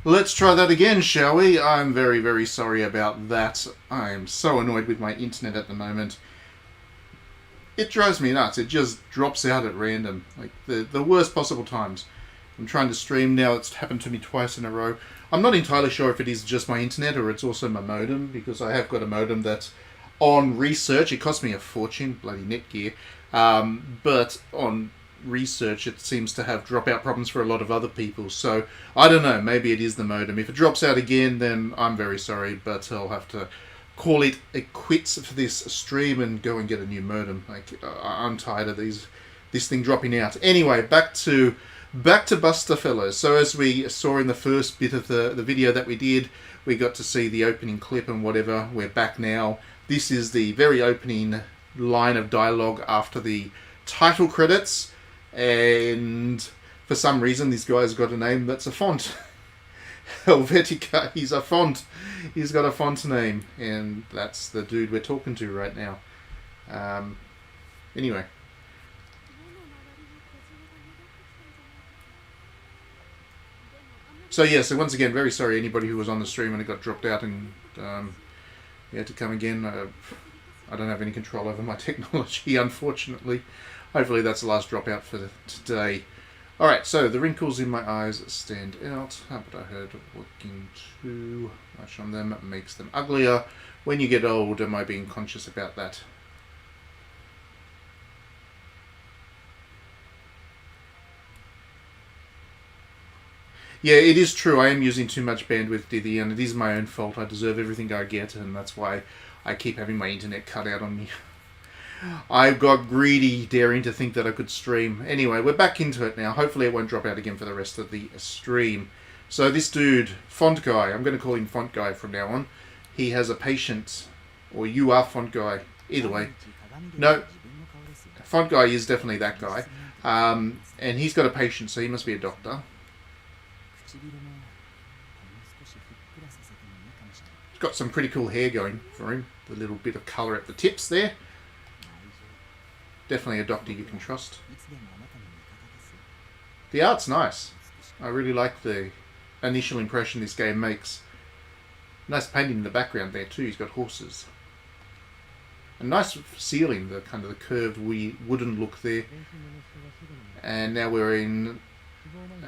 Let's try that again, shall we? I'm very, very sorry about that. I'm so annoyed with my internet at the moment. It drives me nuts. It just drops out at random. Like, the worst possible times. I'm trying to stream now. It's happened to me twice in a row. I'm not entirely sure if it is just my internet or it's also my modem, because I have got a modem that's on research. It cost me a fortune, bloody Netgear. But on research, it seems to have dropout problems for a lot of other people. So, I don't know. Maybe it is the modem. If it drops out again, then I'm very sorry, but I'll have to call it a quits for this stream and go and get a new modem. Like, I'm tired of this thing dropping out. Anyway, back to Bustafellows. So as we saw in the first bit of the video that we did, we got to see the opening clip and whatever. We're back now. This is the very opening line of dialogue after the title credits, and for some reason this guy's got a name that's a font. Helvetica, he's a font. He's got a font name, and that's the dude we're talking to right now. Anyway. So yeah, so once again, very sorry anybody who was on the stream and it got dropped out and you had to come again. I don't have any control over my technology, unfortunately. Hopefully that's the last dropout for today. Alright, so the wrinkles in my eyes stand out, but I heard looking too much on them makes them uglier. When you get old, am I being conscious about that? Yeah, it is true. I am using too much bandwidth, Diddy, and it is my own fault. I deserve everything I get, and that's why I keep having my internet cut out on me. I got greedy, daring to think that I could stream. Anyway, we're back into it now. Hopefully it won't drop out again for the rest of the stream. So this dude, Font Guy, I'm going to call him Font Guy from now on. He has a patient, or you are Font Guy. Either way. No, Font Guy is definitely that guy. And he's got a patient, so he must be a doctor. He's got some pretty cool hair going for him. The little bit of colour at the tips there. Definitely a doctor you can trust. The art's nice. I really like the initial impression this game makes. Nice painting in the background there too. He's got horses. A nice ceiling, the kind of the curved wooden look there. And now we're in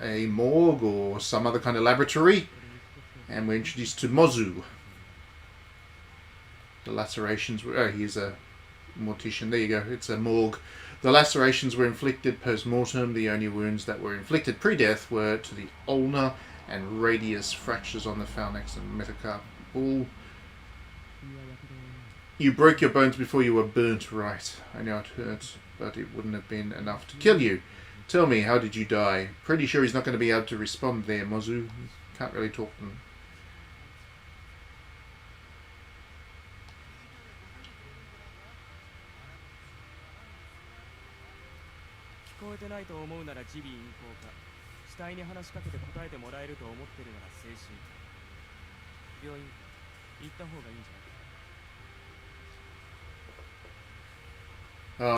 a morgue or some other kind of laboratory. And we're introduced to Mozu. The lacerations were... Oh, here's a mortician. There you go. It's a morgue. The lacerations were inflicted post-mortem. The only wounds that were inflicted pre-death were to the ulnar and radius fractures on the phalanx and metacarpal. You broke your bones before you were burnt, right? I know it hurt, but it wouldn't have been enough to kill you. Tell me, how did you die? Pretty sure he's not going to be able to respond there, Mozu. Can't really talk to him.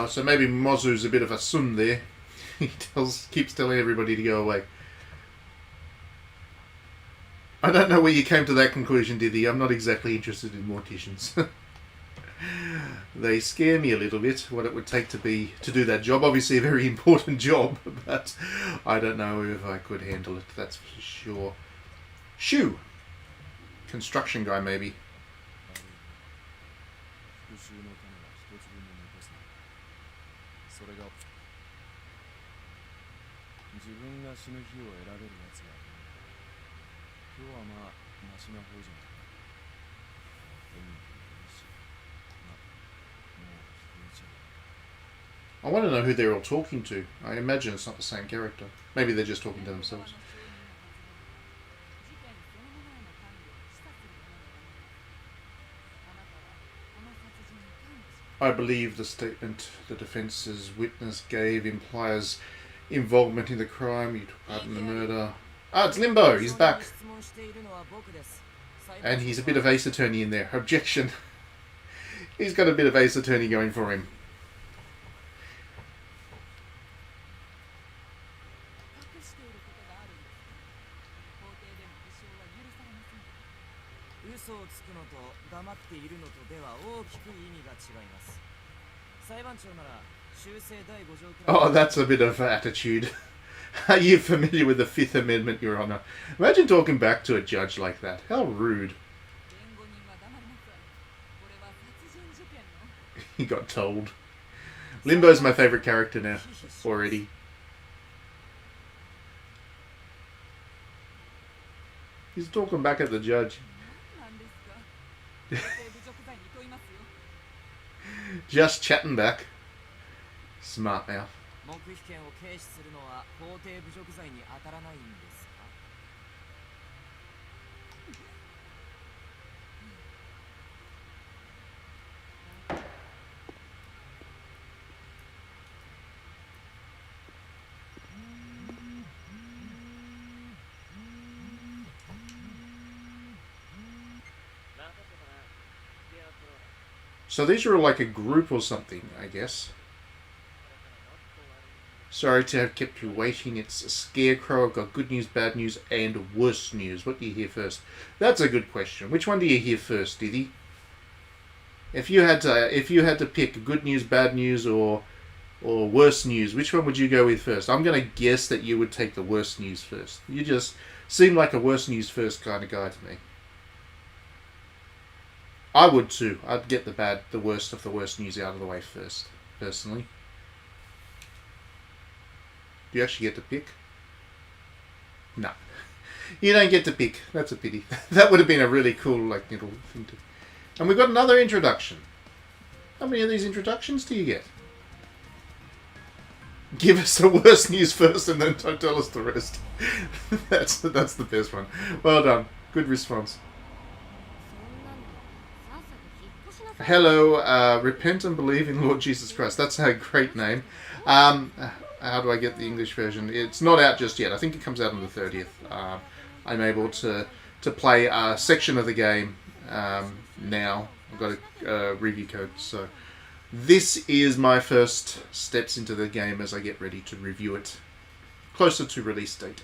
So maybe Mozu's a bit of a sun there. He keeps telling everybody to go away. I don't know where you came to that conclusion, Diddy. I'm not exactly interested in morticians. They scare me a little bit, what it would take to do that job. Obviously a very important job, but I don't know if I could handle it, that's for sure. Shoo! Construction guy, maybe. I want to know who they're all talking to. I imagine it's not the same character. Maybe they're just talking to themselves. I believe the statement the defence's witness gave implies involvement in the crime. You took part in the murder. Ah, it's Limbo. He's back. And he's a bit of Ace Attorney in there. Objection. He's got a bit of Ace Attorney going for him. Oh, that's a bit of attitude. Are you familiar with the Fifth Amendment, Your Honor? Imagine talking back to a judge like that. How rude. He got told. Limbo's my favourite character now, already. He's talking back at the judge. Just chatting back. Smart mouth. So these are like a group or something, I guess. Sorry to have kept you waiting. It's a Scarecrow. I've got good news, bad news, and worse news. What do you hear first? That's a good question. Which one do you hear first, Diddy? If you had to pick good news, bad news, or worse news, which one would you go with first? I'm going to guess that you would take the worst news first. You just seem like a worst news first kind of guy to me. I would too. I'd get the worst of the worst news out of the way first, personally. Do you actually get to pick? No. You don't get to pick. That's a pity. That would have been a really cool, like, little thing to... And we've got another introduction. How many of these introductions do you get? Give us the worst news first and then don't tell us the rest. That's the best one. Well done. Good response. Hello, repent and believe in Lord Jesus Christ. That's a great name. How do I get the English version? It's not out just yet. I think it comes out on the 30th. I'm able to play a section of the game now. I've got a review code. So this is my first steps into the game as I get ready to review it closer to release date.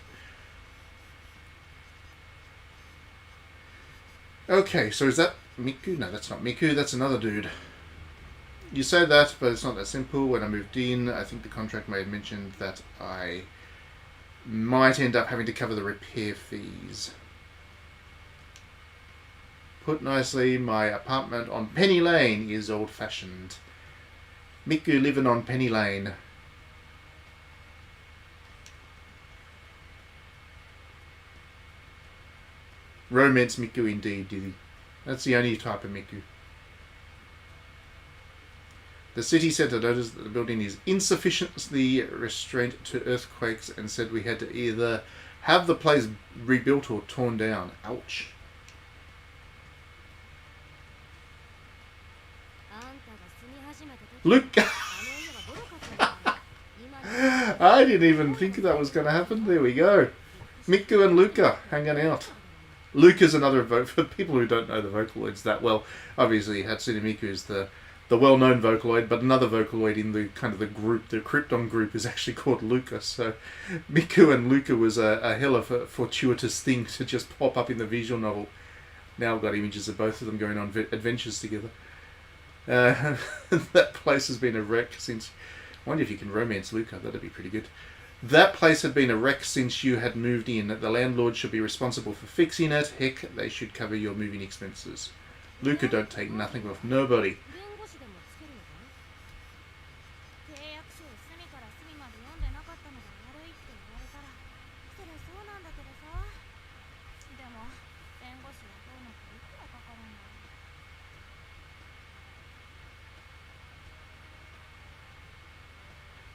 Okay, so is that Miku? No, that's not Miku. That's another dude. You say that, but it's not that simple. When I moved in, I think the contract may have mentioned that I might end up having to cover the repair fees. Put nicely, my apartment on Penny Lane is old-fashioned. Miku living on Penny Lane. Romance Miku indeed, Diddy. That's the only type of Miku. The city centre noticed that the building is insufficiently restrained to earthquakes and said we had to either have the place rebuilt or torn down. Ouch. Luke! I didn't even think that was going to happen. There we go. Miku and Luca hanging out. Luca's another vote for people who don't know the Vocaloids that well. Obviously, Hatsune Miku is the well-known Vocaloid, but another Vocaloid in the kind of the group, the Krypton group, is actually called Luca. So Miku and Luca was a hell of a fortuitous thing to just pop up in the visual novel. Now I've got images of both of them going on adventures together. That place has been a wreck since... I wonder if you can romance Luca. That'd be pretty good. That place had been a wreck since you had moved in. The landlord should be responsible for fixing it. Heck, they should cover your moving expenses. Luca don't take nothing off nobody.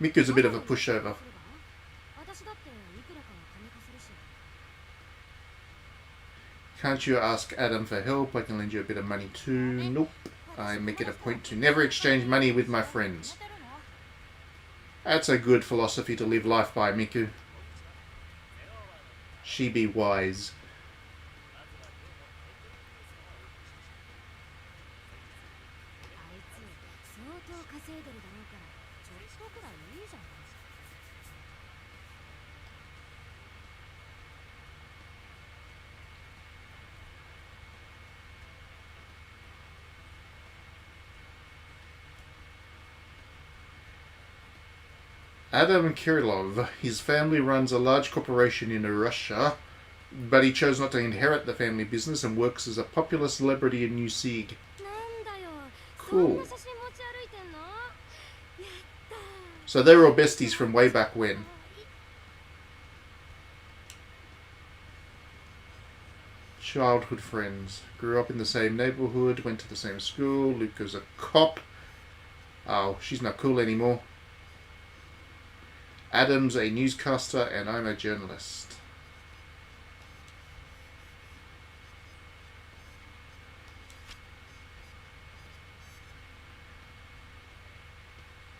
Miku's a bit of a pushover. Can't you ask Adam for help? I can lend you a bit of money too. Nope. I make it a point to never exchange money with my friends. That's a good philosophy to live life by, Miku. She be wise. Adam Kirillov. His family runs a large corporation in Russia, but he chose not to inherit the family business and works as a popular celebrity in New Sieg. Cool. So they were all besties from way back when. Childhood friends. Grew up in the same neighborhood, went to the same school. Luca's a cop. Oh, she's not cool anymore. Adam's a newscaster and I'm a journalist.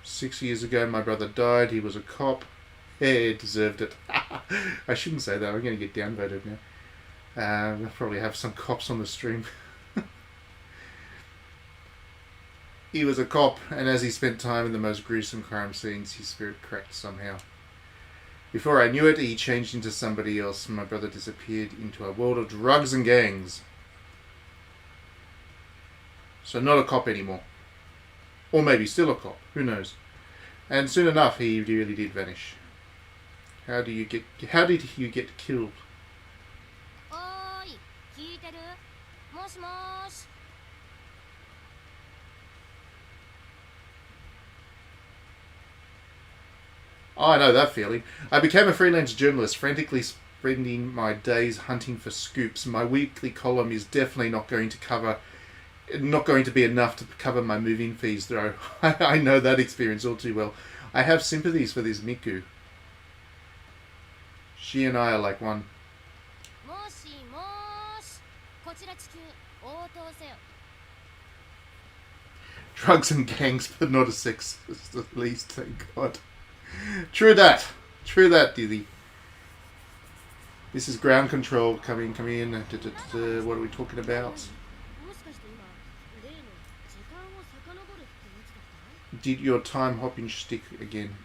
"6 years ago, my brother died. He was a cop. He deserved it." I shouldn't say that. I'm going to get downvoted now. I'll probably have some cops on the stream. He was a cop, and as he spent time in the most gruesome crime scenes, his spirit cracked somehow. Before I knew it, he changed into somebody else. My brother disappeared into a world of drugs and gangs. So not a cop anymore. Or maybe still a cop. Who knows? And soon enough, he really did vanish. How did you get killed? Oh, I know that feeling. I became a freelance journalist, frantically spending my days hunting for scoops. My weekly column is definitely not going to be enough to cover my move-in fees, though. I know that experience all too well. I have sympathies for this Miku. She and I are like one. Drugs and gangs, but not a sexist, at least, thank God. True that, Dizzy. This is ground control. Come in. What are we talking about? Did your time hopping shtick again?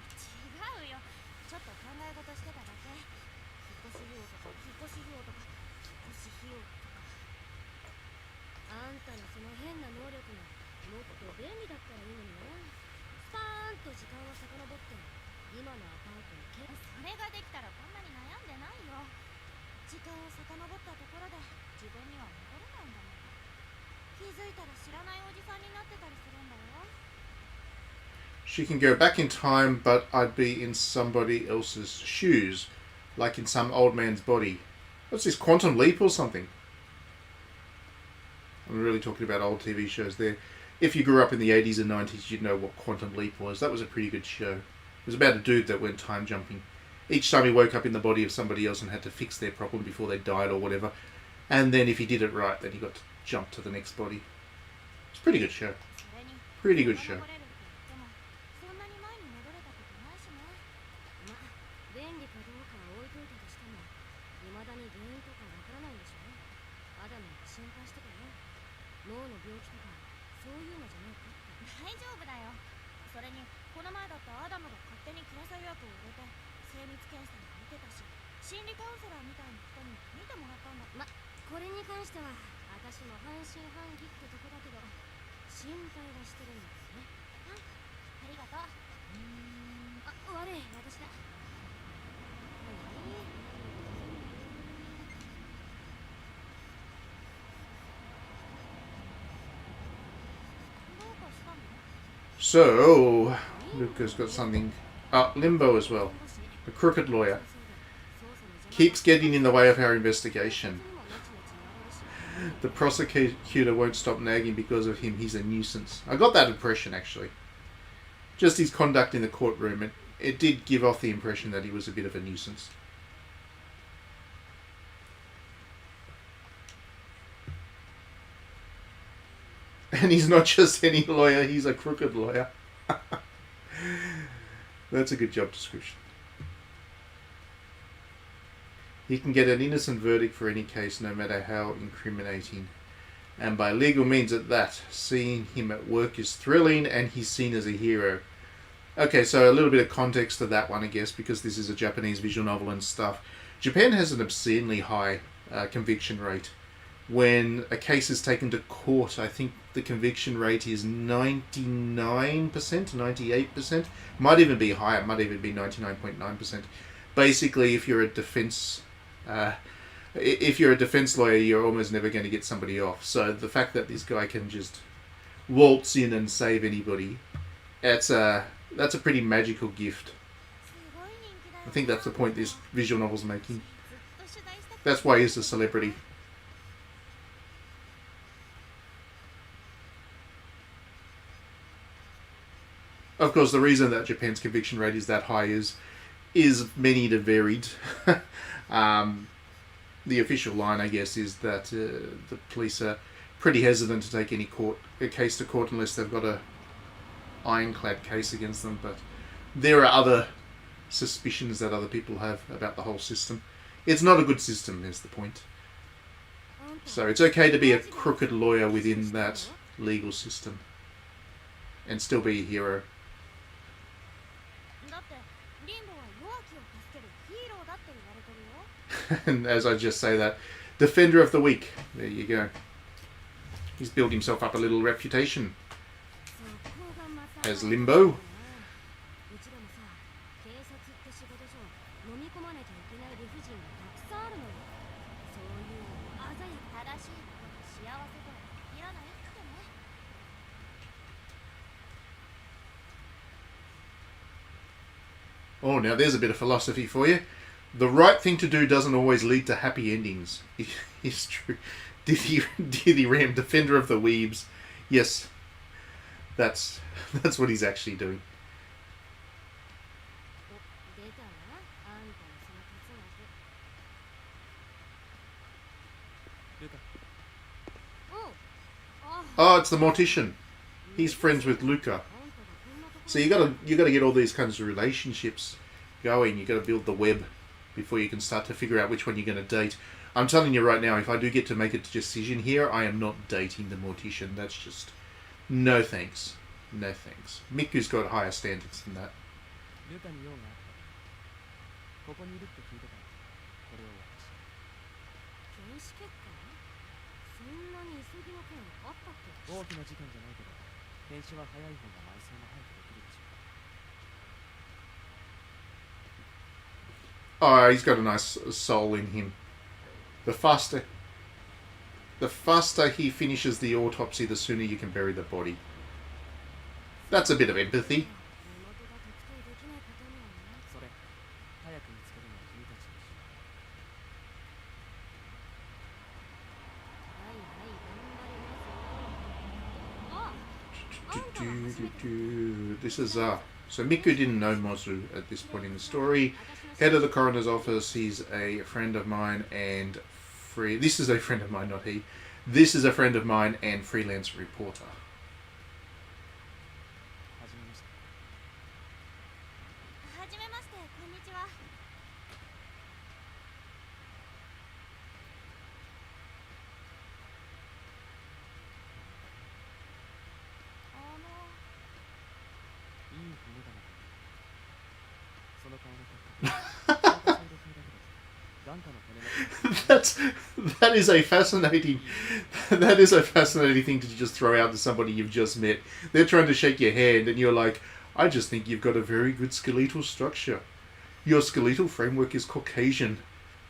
She can go back in time, but I'd be in somebody else's shoes, like in some old man's body. What's this, Quantum Leap or something? I'm really talking about old TV shows there. If you grew up in the 80s and 90s, you'd know what Quantum Leap was. That was a pretty good show. It was about a dude that went time jumping. Each time he woke up in the body of somebody else and had to fix their problem before they died or whatever. And then if he did it right, then he got to jump to the next body. It's a pretty good show. Pretty good show. So, Luca's got something. Limbo as well. A crooked lawyer. Keeps getting in the way of our investigation. The prosecutor won't stop nagging because of him. He's a nuisance. I got that impression, actually. Just his conduct in the courtroom. It did give off the impression that he was a bit of a nuisance. And he's not just any lawyer, he's a crooked lawyer. That's a good job description. He can get an innocent verdict for any case, no matter how incriminating. And by legal means at that. Seeing him at work is thrilling, and he's seen as a hero. Okay, so a little bit of context to that one, I guess, because this is a Japanese visual novel and stuff. Japan has an obscenely high conviction rate. When a case is taken to court, I think the conviction rate is 99% to 98%. Might even be higher. It might even be 99.9%. Basically, if you're a defense lawyer, you're almost never going to get somebody off. So the fact that this guy can just waltz in and save anybody, that's a pretty magical gift. I think that's the point this visual novel's making. That's why he's a celebrity. Of course, the reason that Japan's conviction rate is that high is many to varied. The official line, I guess, is that the police are pretty hesitant to take a case to court unless they've got a ironclad case against them. But there are other suspicions that other people have about the whole system. It's not a good system, is the point. So it's okay to be a crooked lawyer within that legal system and still be a hero. And as I just say that, Defender of the Week. There you go. He's built himself up a little reputation as Limbo. Oh, now there's a bit of philosophy for you. The right thing to do doesn't always lead to happy endings. It's true. Diddy Ram, Defender of the Weebs. Yes, that's what he's actually doing. Oh, it's the mortician. He's friends with Luca. So you gotta get all these kinds of relationships going. You gotta build the web before you can start to figure out which one you're going to date. I'm telling you right now, if I do get to make a decision here, I am not dating the mortician. That's just no thanks. No thanks. Miku's got higher standards than that. Oh, he's got a nice soul in him. The faster he finishes the autopsy, the sooner you can bury the body. That's a bit of empathy. This is so Miku didn't know Mozu at this point in the story. Head of the coroner's office. He's a friend of mine and this is a friend of mine, not he. This is a friend of mine and freelance reporter. That is a fascinating thing to just throw out to somebody you've just met. They're trying to shake your hand and you're like, I just think you've got a very good skeletal structure. Your skeletal framework is Caucasian,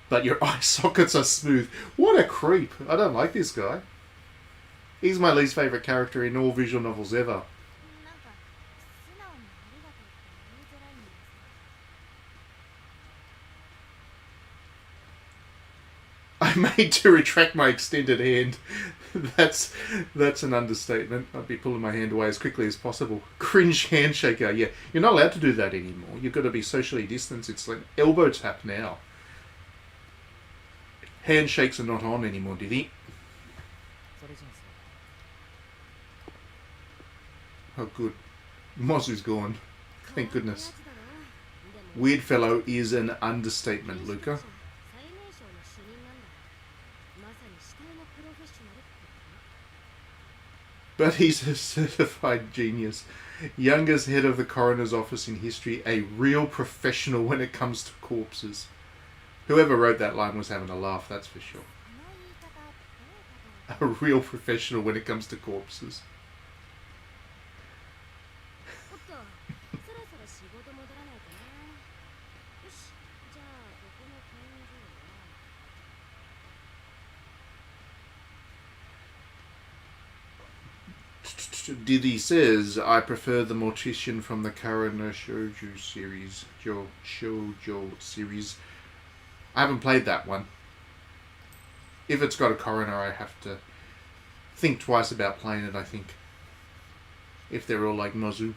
but your eye sockets are smooth. What a creep. I don't like this guy. He's my least favourite character in all visual novels ever. I made to retract my extended hand. That's an understatement. I'd be pulling my hand away as quickly as possible. Cringe handshaker. Yeah, you're not allowed to do that anymore. You've got to be socially distanced. It's like elbow tap now. Handshakes are not on anymore, did he? Oh, good. Mozu's gone. Thank goodness. Weird fellow is an understatement, Luca. But he's a certified genius. Youngest head of the coroner's office in history, a real professional when it comes to corpses. Whoever wrote that line was having a laugh, that's for sure. a real professional when it comes to corpses. Diddy says, I prefer the Mortician from the Karana Shoujo series. Shoujo series. I haven't played that one. If it's got a coroner, I have to think twice about playing it, I think. If they're all like Nozu.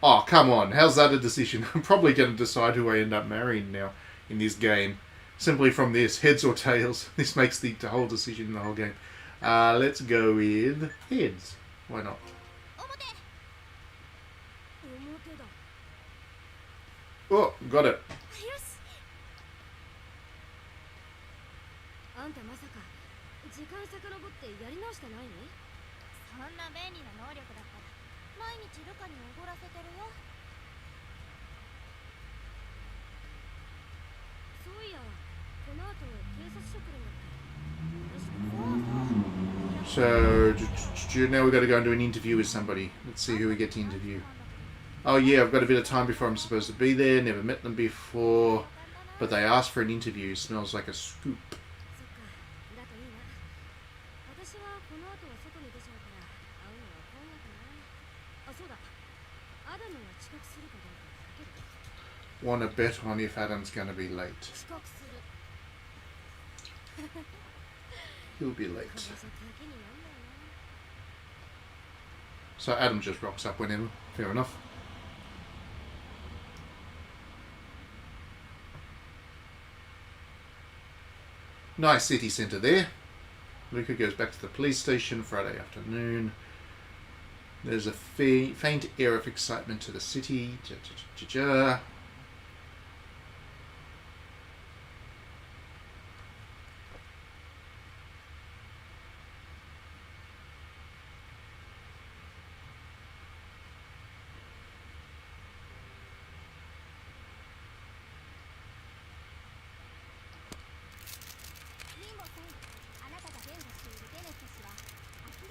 Oh, come on. How's that a decision? I'm probably going to decide who I end up marrying now in this game. Simply from this. Heads or tails. This makes the whole decision in the whole game. Let's go with heads. Why not? Oh, got it. So, now we've got to go and do an interview with somebody. Let's see who we get to interview. Oh yeah, I've got a bit of time before I'm supposed to be there. Never met them before. But they asked for an interview. Smells like a scoop. Want to bet on if Adam's going to be late. He'll be late. So Adam just rocks up whenever. Fair enough. Nice city centre there. Luca goes back to the police station Friday afternoon. There's a faint air of excitement to the city.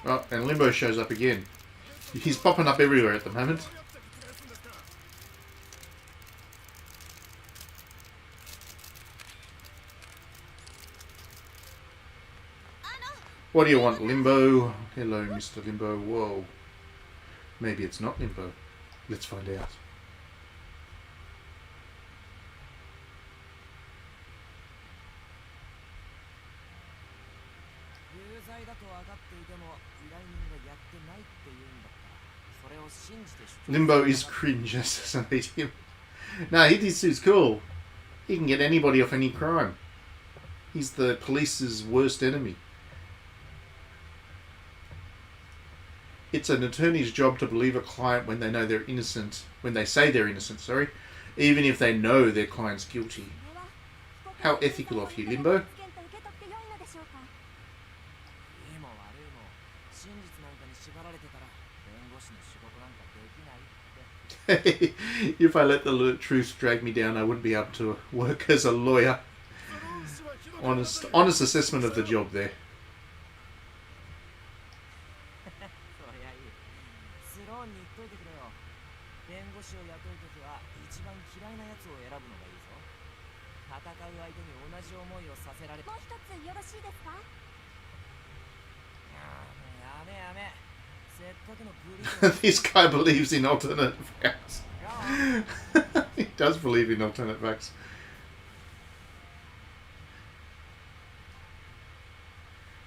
Oh, and Limbo shows up again. He's popping up everywhere at the moment. What do you want, Limbo? Hello, Mr. Limbo. Whoa. Maybe it's not Limbo. Let's find out. Limbo is cringe, assassinate him. No, he's cool. He can get anybody off any crime. He's the police's worst enemy. It's an attorney's job to believe a client when they know they're innocent, when they say they're innocent, sorry, even if they know their client's guilty. How ethical of you, Limbo. If I let the truth drag me down, I wouldn't be able to work as a lawyer. Honest assessment of the job there. This guy believes in alternate facts. He does believe in alternate facts.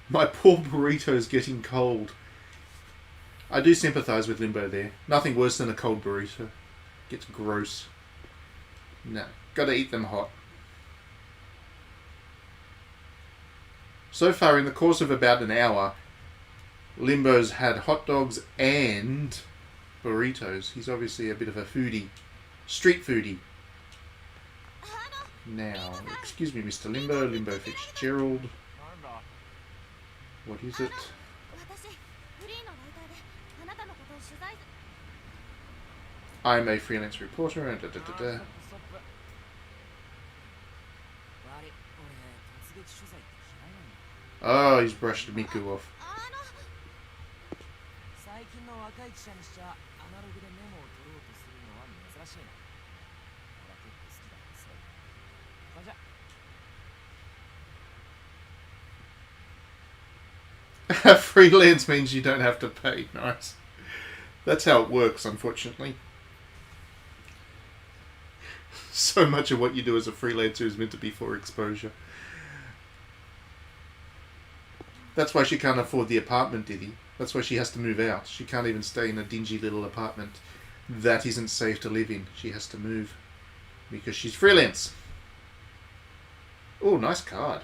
My poor burrito's getting cold. I do sympathise with Limbo there. Nothing worse than a cold burrito. Gets gross. No, gotta eat them hot. So far, in the course of about an hour, Limbo's had hot dogs and burritos. He's obviously a bit of a foodie. Street foodie. Now, excuse me, Mr. Limbo. Limbo Fitzgerald. What is it? I'm a freelance reporter and Oh, he's brushed Miku off. Freelance means you don't have to pay. Nice. That's how it works, unfortunately. So much of what you do as a freelancer is meant to be for exposure. That's why she can't afford the apartment, Diddy. That's why she has to move out. She can't even stay in a dingy little apartment that isn't safe to live in. She has to move because she's freelance. Oh, nice card.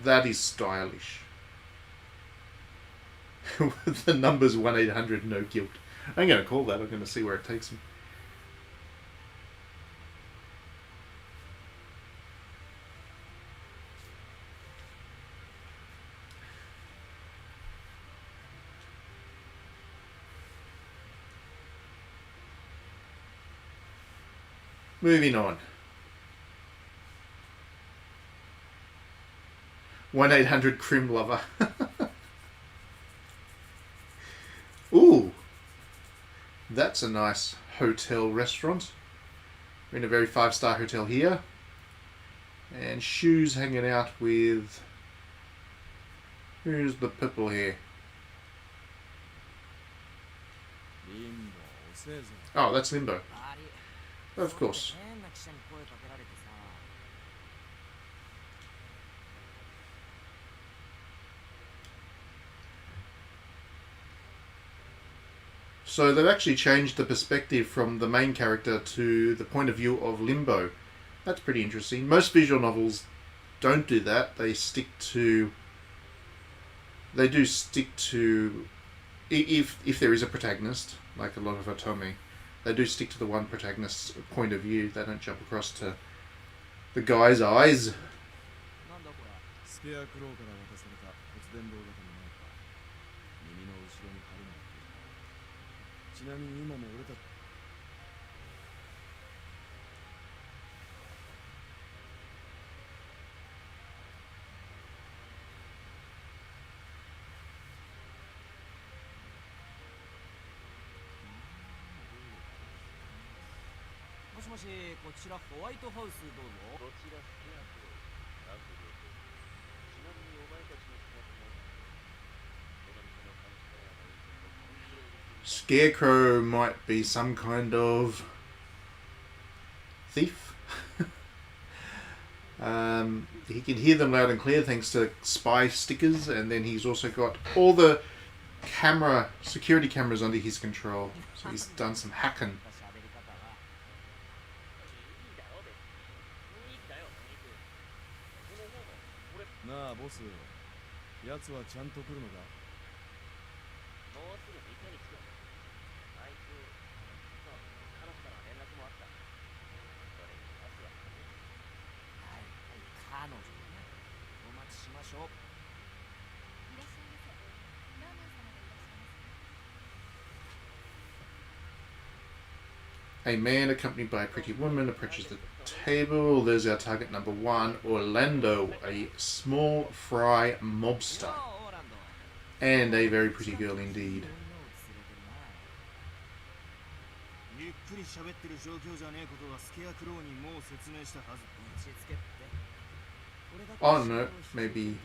That is stylish. The number's 1-800 no guilt. I'm going to call that. I'm going to see where it takes me. Moving on. 1-800 Crim Lover. Ooh. That's a nice hotel restaurant. We're in a very 5-star hotel here. And Shoes hanging out with... Who's the purple here? Oh, that's Limbo. Of course. So they've actually changed the perspective from the main character to the point of view of Limbo. That's pretty interesting. Most visual novels don't do that. They stick to... They do stick to... If there is a protagonist, like a lot of Otome, they do stick to the one protagonist's point of view. They don't jump across to the guy's eyes. Scarecrow might be some kind of thief. He can hear them loud and clear thanks to spy stickers, and then he's also got all the security cameras under his control. So he's done some hacking. A man accompanied by a pretty woman approaches the table. There's our target number 1, Orlando, a small fry mobster. And a very pretty girl indeed. Oh no, maybe...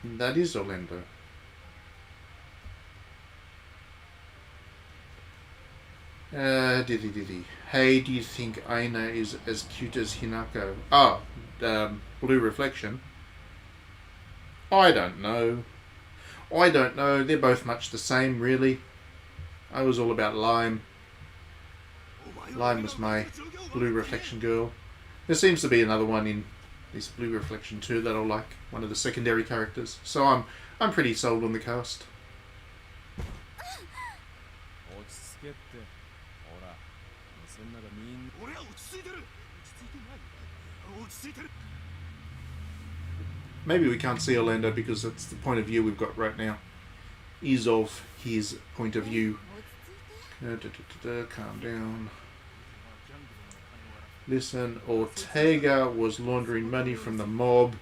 That is Orlando. Diddy. Hey, do you think Aina is as cute as Hinako? Oh, Blue Reflection. I don't know. They're both much the same, really. I was all about Lime. Lime was my Blue Reflection girl. There seems to be another one in this Blue Reflection too that I'll like, one of the secondary characters. So I'm pretty sold on the cast. Maybe we can't see Orlando because that's the point of view we've got right now. Is of his point of view. Calm down. Listen, Ortega was laundering money from the mob.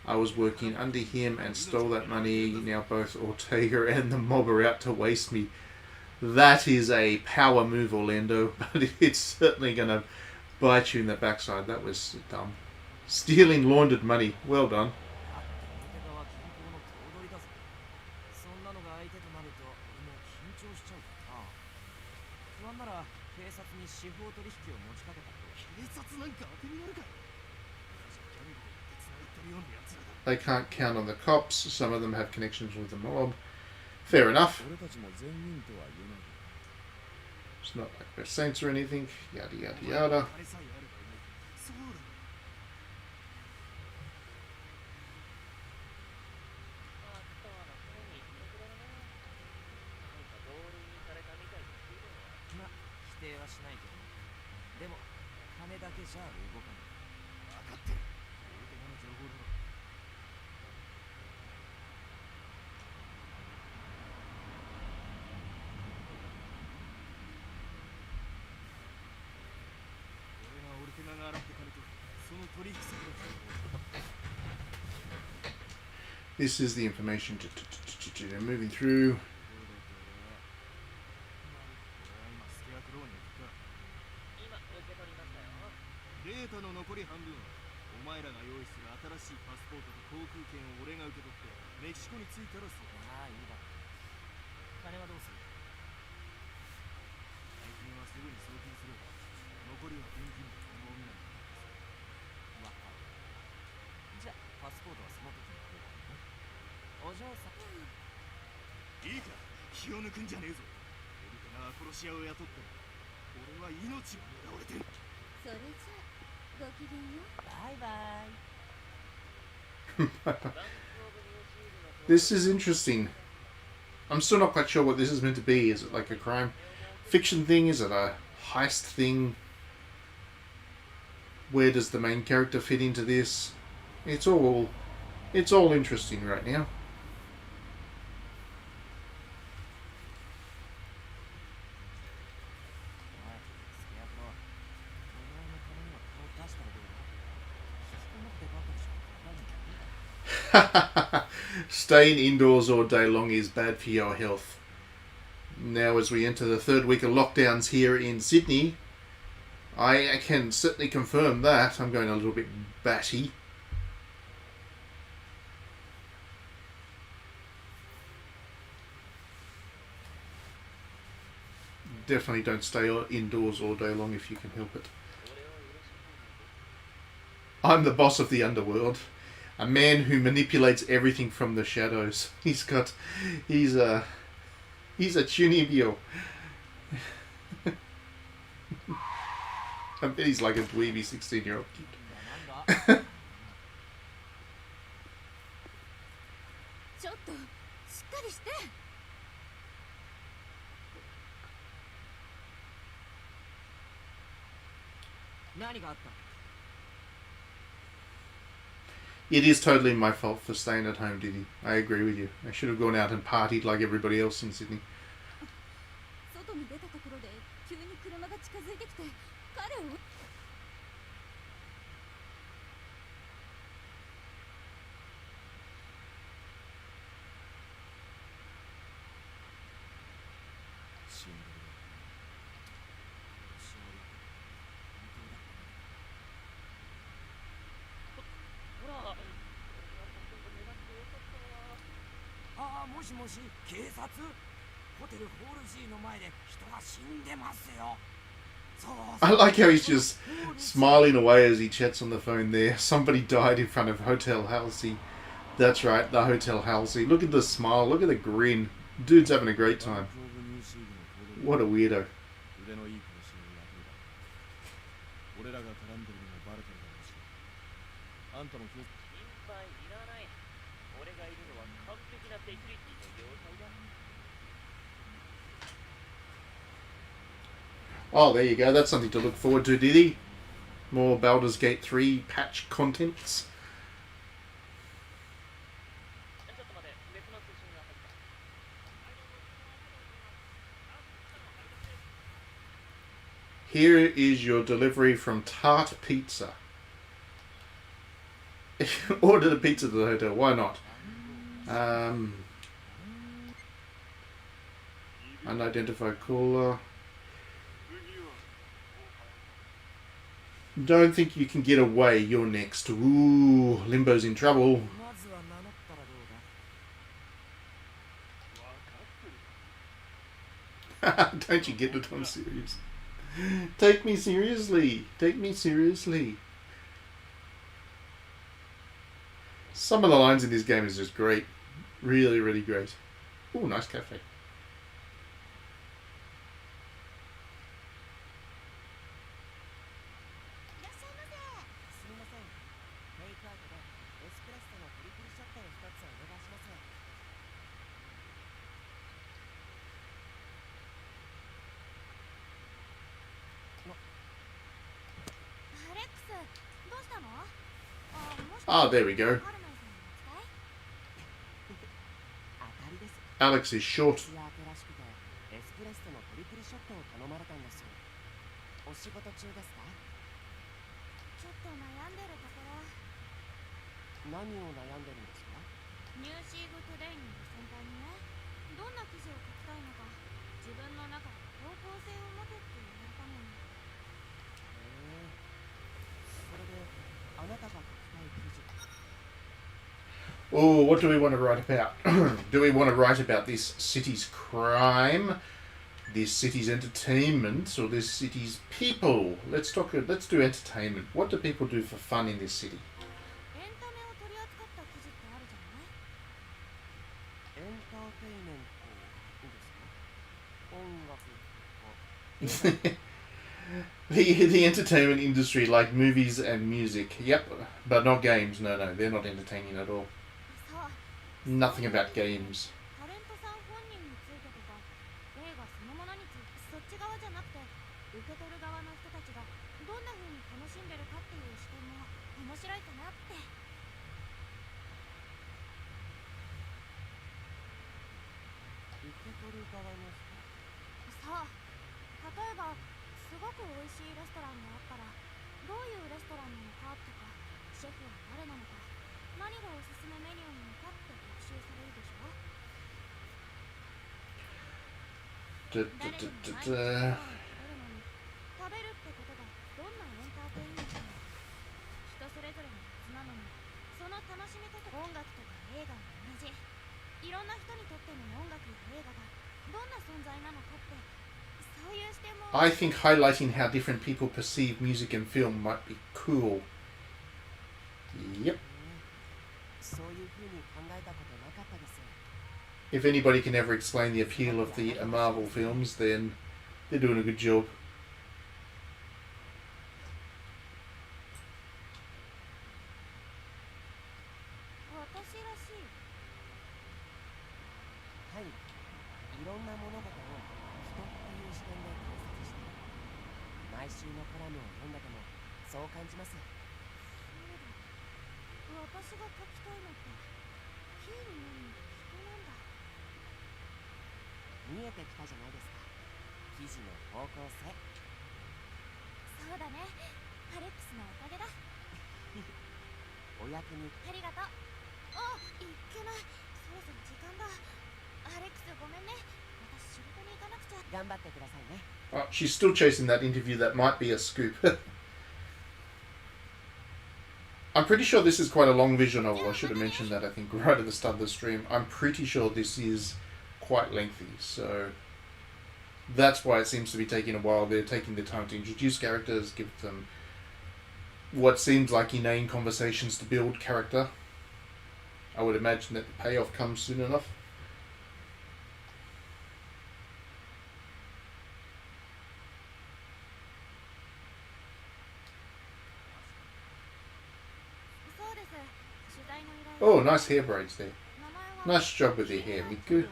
I was working under him and stole that money. Now both Ortega and the mob are out to waste me. That is a power move, Orlando, but it's certainly going to bite you in the backside. That was dumb. Stealing laundered money. Well done. They can't count on the cops. Some of them have connections with the mob. Fair enough. It's not like we're saints or anything. Yada yada yada. This is the information moving through. This is interesting. I'm still not quite sure what this is meant to be. Is it like a crime fiction thing? Is it a heist thing? Where does the main character fit into this? It's all interesting right now. Staying indoors all day long is bad for your health. Now, as we enter the third week of lockdowns here in Sydney, I can certainly confirm that. I'm going a little bit batty. Definitely don't stay indoors all day long if you can help it. I'm the boss of the underworld. A man who manipulates everything from the shadows. He's a Chunibyo. I bet he's like a dweeby 16-year-old kid. It is totally my fault for staying at home, Diddy. I agree with you. I should have gone out and partied like everybody else in Sydney. I like how he's just smiling away as he chats on the phone there. Somebody died in front of Hotel Halsey. That's right, the Hotel Halsey. Look at the smile, look at the grin. Dude's having a great time. What a weirdo. Oh, there you go. That's something to look forward to, Diddy. More Baldur's Gate 3 patch contents. Here is your delivery from Tart Pizza. Order the pizza to the hotel. Why not? Unidentified caller. Don't think you can get away. You're next. Ooh, Limbo's in trouble. Don't you get it? I'm serious. Take me seriously. Take me seriously. Some of the lines in this game is just great. Really, really great. Ooh, nice cafe. Ah, there we go. Alex is short. Oh, what do we want to write about? Do we want to write about this city's crime, this city's entertainment, or this city's people? Let's do entertainment. What do people do for fun in this city? The entertainment industry, like movies and music. Yep, but not games. No, they're not entertaining at all. Nothing about games. I think highlighting how different people perceive music and film might be cool. Yep. If anybody can ever explain the appeal of the Marvel films, then they're doing a good job. Oh, she's still chasing that interview that might be a scoop. I'm pretty sure this is quite a long visual novel. I should have mentioned that, I think, right at the start of the stream. I'm pretty sure this is quite lengthy, so that's why it seems to be taking a while. They're taking the time to introduce characters, give them what seems like inane conversations to build character. I would imagine that the payoff comes soon enough. Oh, nice hair braids there. Nice job with your hair, Miku.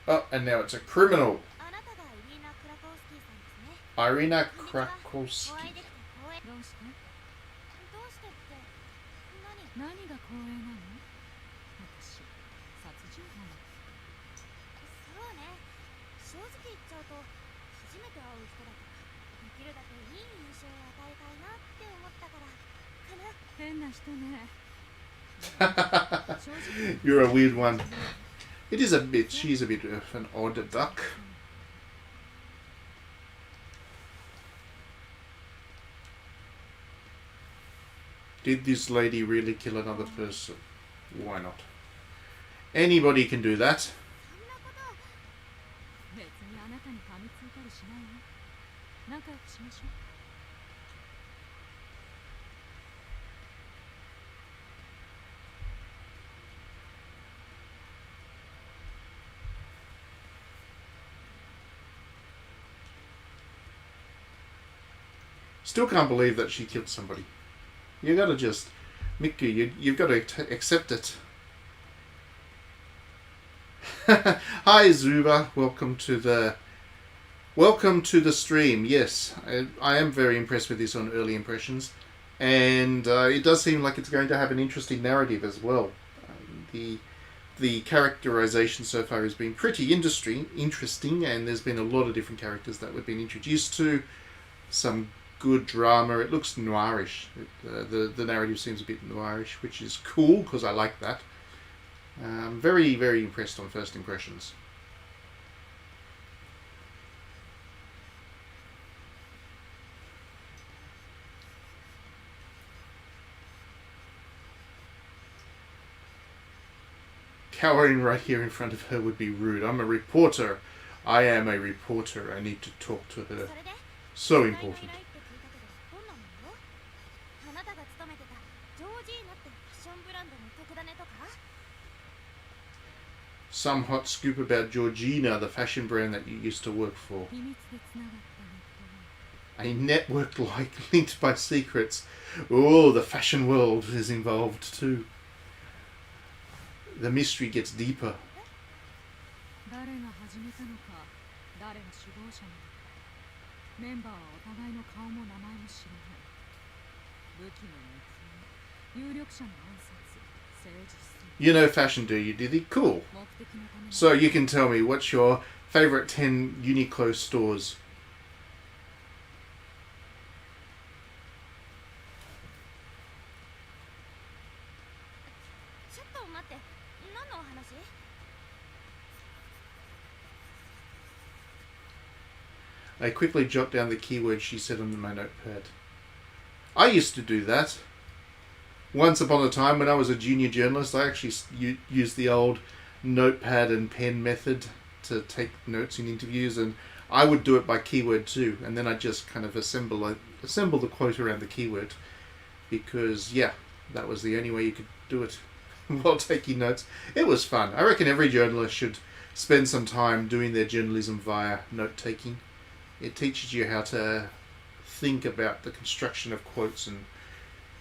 Oh, and now it's a criminal. Irina Krakowski. You're a weird one. It is a bit, she's a bit of an odd duck. Did this lady really kill another person? Why not? Anybody can do that. Still can't believe that she killed somebody. You gotta just, Miku, you've got to accept it. Hi Zuba, welcome to the stream. Yes, I am very impressed with this on Early Impressions, and it does seem like it's going to have an interesting narrative as well. The characterization so far has been pretty interesting, and there's been a lot of different characters that we've been introduced to. Some good drama. It looks noirish. The narrative seems a bit noirish, which is cool because I like that. Very, very impressed on first impressions. Cowering right here in front of her would be rude. I'm a reporter. I am a reporter. I need to talk to her. So important. Some hot scoop about Georgina, the fashion brand that you used to work for. A network linked by secrets. Oh, the fashion world is involved too. The mystery gets deeper. You know fashion, do you, Diddy? Cool. So you can tell me, what's your favourite 10 Uniqlo stores? I quickly jot down the keywords she said on my notepad. I used to do that. Once upon a time, when I was a junior journalist, I actually used the old notepad and pen method to take notes in interviews, and I would do it by keyword too, and then I'd just kind of assemble the quote around the keyword, because yeah, that was the only way you could do it while taking notes. It was fun. I reckon every journalist should spend some time doing their journalism via note-taking. It teaches you how to think about the construction of quotes and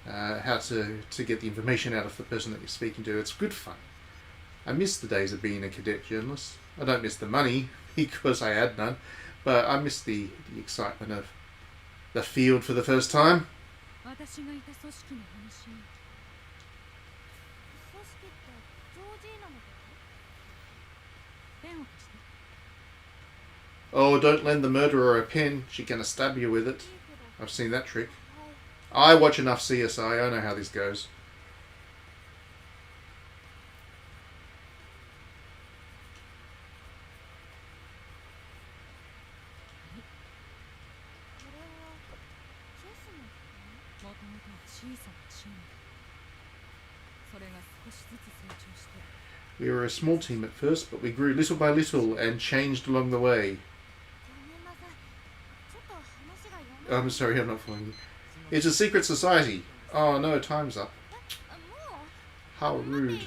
how to get the information out of the person that you're speaking to. It's good fun. I miss the days of being a cadet journalist. I don't miss the money because I had none, but I miss the excitement of the field for the first time. Oh, don't lend the murderer a pen. She's going to stab you with it. I've seen that trick. I watch enough CSI. I know how this goes. We were a small team at first, but we grew little by little and changed along the way. I'm sorry, I'm not following you. It's a secret society. Oh no, time's up. How rude.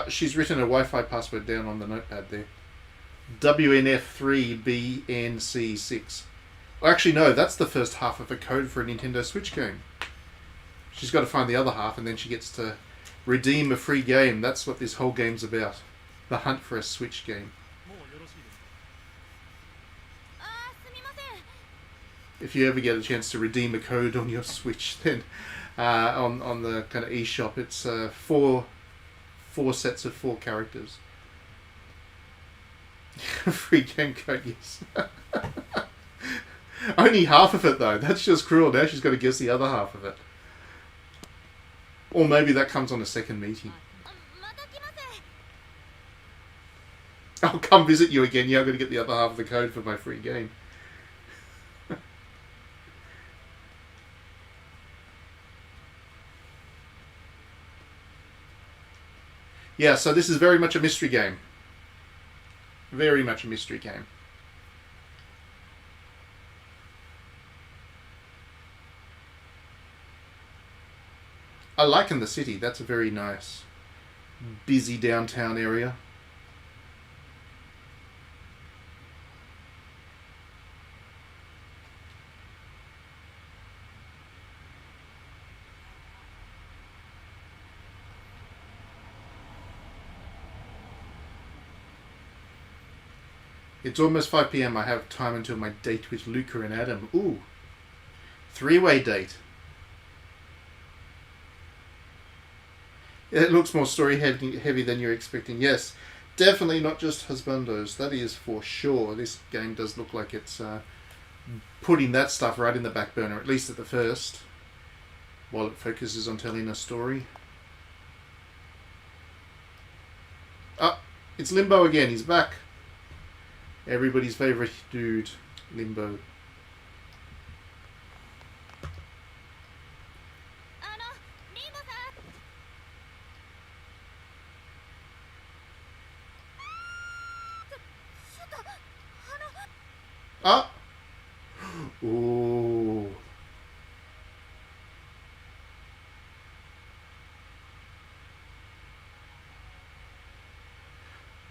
She's written a Wi-Fi password down on the notepad there. WNF3BNC6. Well, actually, no, that's the first half of a code for a Nintendo Switch game. She's got to find the other half, and then she gets to redeem a free game. That's what this whole game's about. The hunt for a Switch game. If you ever get a chance to redeem a code on your Switch, then on the kind of eShop, it's four sets of 4 characters. Free game code, yes. Only half of it, though. That's just cruel. Now she's got to guess the other half of it. Or maybe that comes on a second meeting. I'll come visit you again. Yeah, I'm going to get the other half of the code for my free game. Yeah, so this is very much a mystery game. Very much a mystery game. I liken the city. That's a very nice, busy downtown area. It's almost 5 p.m. I have time until my date with Luca and Adam. Ooh. 3-way date. It looks more story heavy than you're expecting. Yes, definitely not just husbandos. That is for sure. This game does look like it's putting that stuff right in the back burner, at least at the first, while it focuses on telling a story. Ah, it's Limbo again. He's back. Everybody's favourite dude, Limbo. Ah! Ooh.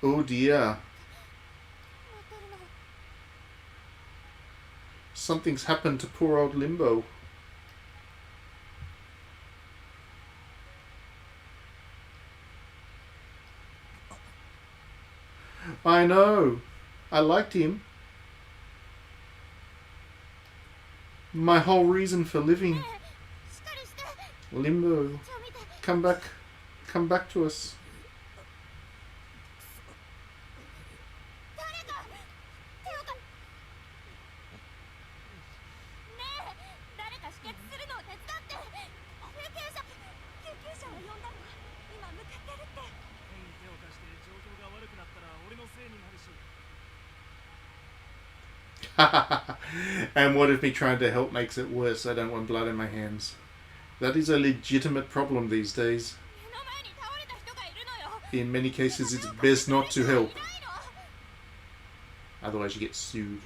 Oh dear. Something's happened to poor old Limbo. I know. I liked him. My whole reason for living. Limbo. Come back. Come back to us. And what if me trying to help makes it worse? I don't want blood in my hands. That is a legitimate problem these days. In many cases, it's best not to help. Otherwise you get sued.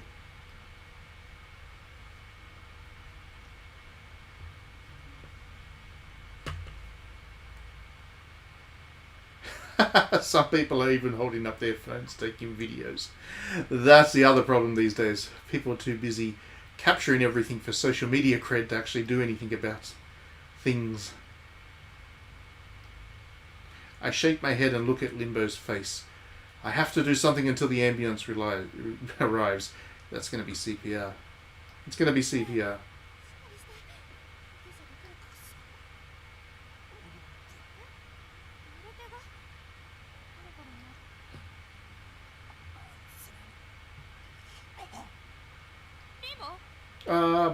Some people are even holding up their phones taking videos. That's the other problem these days. People are too busy capturing everything for social media cred to actually do anything about things. I shake my head and look at Limbo's face. I have to do something until the ambulance arrives. That's going to be CPR. It's going to be CPR.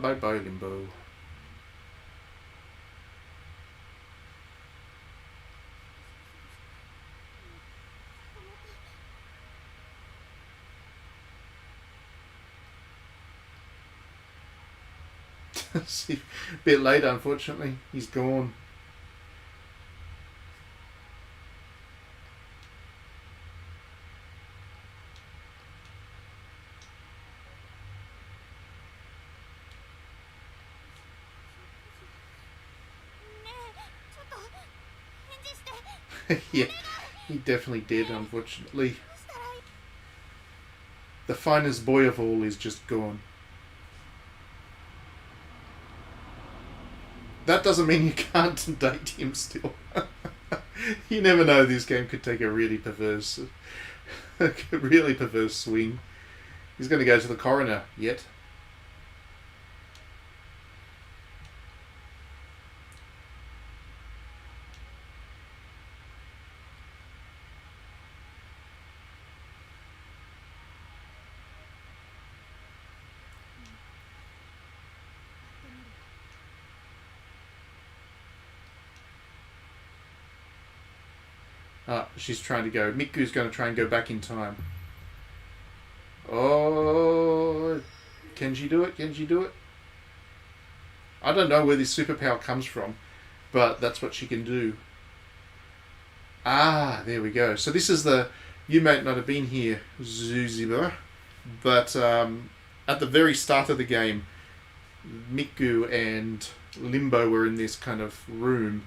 Bye-bye, Limbo. See, a bit late, unfortunately. He's gone. Yeah, He definitely did, unfortunately. The finest boy of all is just gone. That doesn't mean you can't date him still. You never know, this game could take a really perverse swing. He's going to go to the coroner yet. She's trying to go. Miku's going to try and go back in time. Oh, can she do it? Can she do it? I don't know where this superpower comes from, but that's what she can do. Ah, there we go. So this is the... You might not have been here, Zuziba, but at the very start of the game, Miku and Limbo were in this kind of room,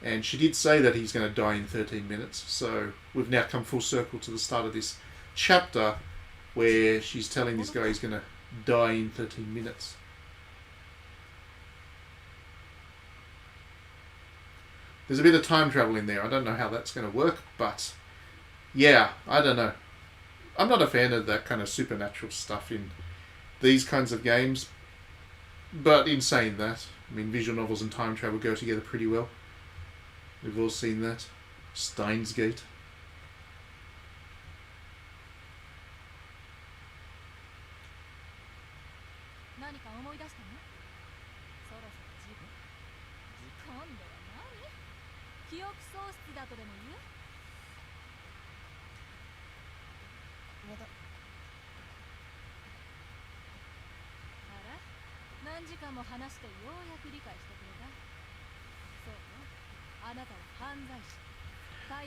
and she did say that he's going to die in 13 minutes. So we've now come full circle to the start of this chapter where she's telling this guy he's going to die in 13 minutes. There's a bit of time travel in there. I don't know how that's going to work, but yeah, I don't know. I'm not a fan of that kind of supernatural stuff in these kinds of games, but in saying that, I mean, visual novels and time travel go together pretty well. We've all seen that. Steins Gate.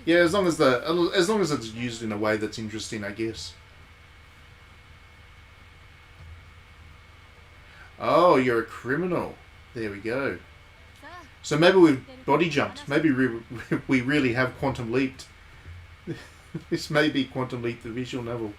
Yeah, as long as it's used in a way that's interesting, I guess. Oh, you're a criminal. There we go. So maybe we've body jumped. Maybe we really have quantum leaped. This may be Quantum Leap, the visual novel.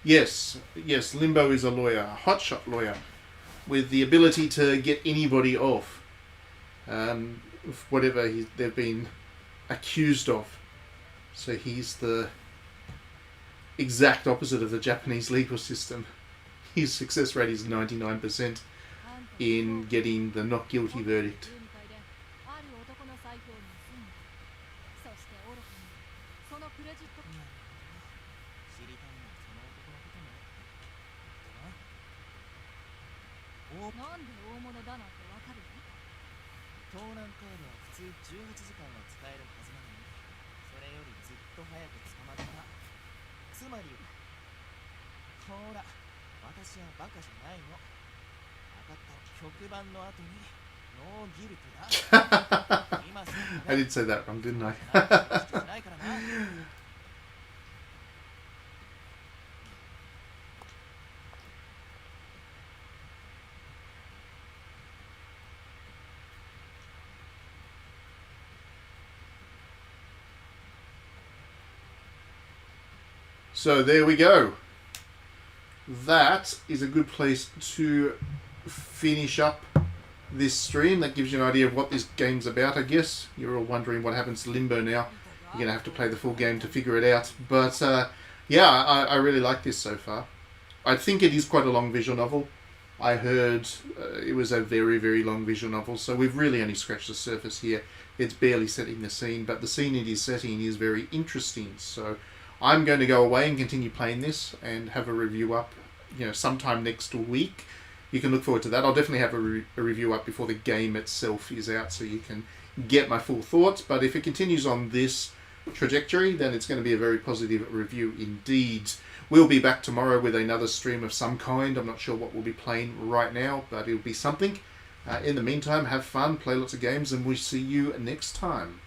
Yes, Limbo is a lawyer, a hotshot lawyer, with the ability to get anybody off whatever they've been accused of. So he's the exact opposite of the Japanese legal system. His success rate is 99% in getting the not guilty verdict. I did say that wrong, didn't I? So there we go. That is a good place to finish up this stream. That gives you an idea of what this game's about, I guess. You're all wondering what happens to Limbo now. You're going to have to play the full game to figure it out. But yeah, I really like this so far. I think it is quite a long visual novel. I heard it was a very, very long visual novel, so we've really only scratched the surface here. It's barely setting the scene, but the scene it is setting is very interesting. So I'm going to go away and continue playing this and have a review up, sometime next week. You can look forward to that. I'll definitely have a review up before the game itself is out, so you can get my full thoughts. But if it continues on this trajectory, then it's going to be a very positive review indeed. We'll be back tomorrow with another stream of some kind. I'm not sure what we'll be playing right now, but it'll be something. In the meantime, have fun, play lots of games, and we'll see you next time.